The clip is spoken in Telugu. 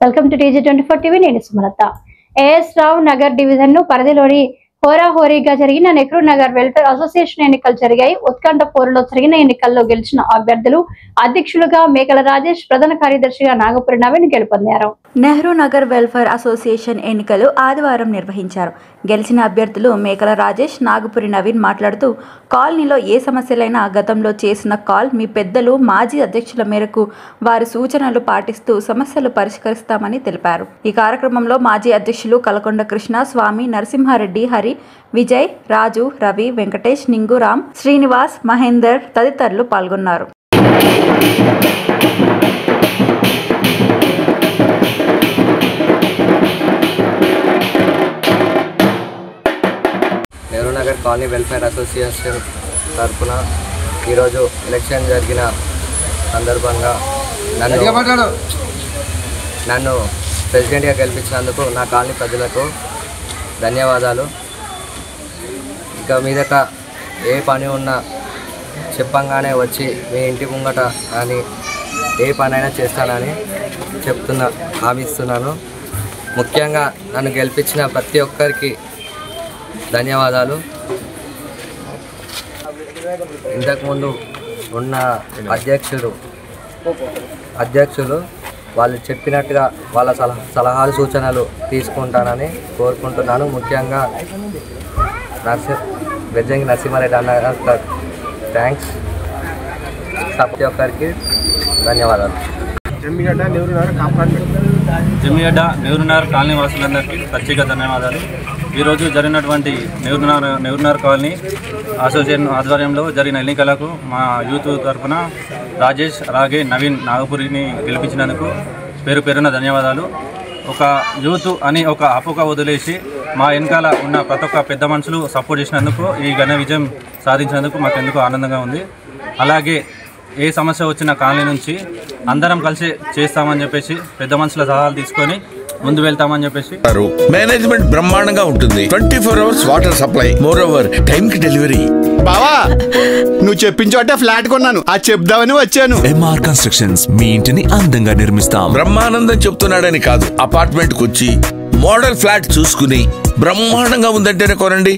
Welcome to TG24 TV. నేను సుమలత. ఏఎస్ రావు నగర్ డివిజన్ ను పరిధిలోని హోరాహోరీగా జరిగిన నెహ్రూ నగర్ వెల్ఫేర్ అసోసియేషన్ ఎన్నికలు జరిగాయి. ఉత్కంఠ పోరులో జరిగిన ఎన్నికల్లో గెలిచిన అభ్యర్థులు అధ్యక్షులుగా మేకల రాజేష్, ప్రధాన కార్యదర్శిగా నాగపురి నవీన్ గెలుపొందారు. నెహ్రూ నగర్ వెల్ఫేర్ అసోసియేషన్ ఎన్నికలు ఆదివారం నిర్వహించారు. గెలిచిన అభ్యర్థులు మేకల రాజేష్, నాగపురి నవీన్ మాట్లాడుతూ, కాలనీలో ఏ సమస్యలైనా గతంలో చేసిన కాల్ మీ పెద్దలు, మాజీ అధ్యక్షుల మేరకు వారి సూచనలు పాటిస్తూ సమస్యలు పరిష్కరిస్తామని తెలిపారు. ఈ కార్యక్రమంలో మాజీ అధ్యక్షులు కలకొండ కృష్ణ, స్వామి, నరసింహారెడ్డి, హరి, విజయ్, రాజు, రవి, వెంకటేష్, నింగురామ్, శ్రీనివాస్, మహేందర్ తదితరులు పాల్గొన్నారు. Nehru Nagar colony welfare association తరఫున ఈరోజు ఎలక్షన్ జరిగిన సందర్భంగా నన్ను ప్రెసిడెంట్గా గెలిపించినందుకు నా కాలనీ ప్రజలకు ధన్యవాదాలు. ఇక మీదట ఏ పని ఉన్నా చెప్పంగానే వచ్చి మీ ఇంటి ముంగట అని ఏ పనైనా చేస్తానని హామీస్తున్నాను. ముఖ్యంగా నన్ను గెలిపించిన ప్రతి ఒక్కరికి ధన్యవాదాలు. ఇంతకుముందు ఉన్న అధ్యక్షులు వాళ్ళు చెప్పినట్టుగా వాళ్ళ సలహాలు సూచనలు తీసుకుంటానని కోరుకుంటున్నాను. ముఖ్యంగా వెజ్జంగి నరసింహారెడ్డి అన్న థ్యాంక్స్. ప్రతి ఒక్కరికి ధన్యవాదాలు. జమ్మిగడ్డ నెహ్రూ నగర్ కాలనీ వాసులందరికీ ప్రత్యేక ధన్యవాదాలు. ఈరోజు జరిగినటువంటి నెహ్రూ నగర్ కాలనీ అసోసియేషన్ ఆధ్వర్యంలో జరిగిన ఎన్నికలకు మా యూత్ తరఫున రాజేష్, అలాగే నవీన్, నాగపురిని గెలిపించినందుకు పేరున ధన్యవాదాలు. ఒక యూత్ అని ఒక అపోక వదిలేసి మా వెనకాల ఉన్న ప్రతి ఒక్క పెద్ద మనుషులు సపోర్ట్ చేసినందుకు, ఈ ఘన విజయం సాధించినందుకు మాకెందుకు ఆనందంగా ఉంది. అలాగే ఏ సమస్య వచ్చిన కాలనీ నుంచి అందరం కలిసి చేస్తామని చెప్పేసి పెద్ద మనుషుల సలహాలు తీసుకొని ముందు వెళ్తామని చెప్పేసి మేనేజ్మెంట్ బ్రహ్మాండంగా ఉంటుంది. 24 hours water supply, more over time కి డెలివరీ. బావా, నువ్వు చెప్పించోటే ఫ్లాట్ కొన్నాను, అది చెప్దామని వచ్చాను. MR కన్స్ట్రక్షన్స్ మీ ఇంటిని అందంగా నిర్మిస్తాం. బ్రహ్మానందం చెప్తున్నాడని కాదు, అపార్ట్మెంట్ కు వచ్చి మోడల్ ఫ్లాట్ చూసుకుని బ్రహ్మాండంగా ఉందంటేనే కొనండి.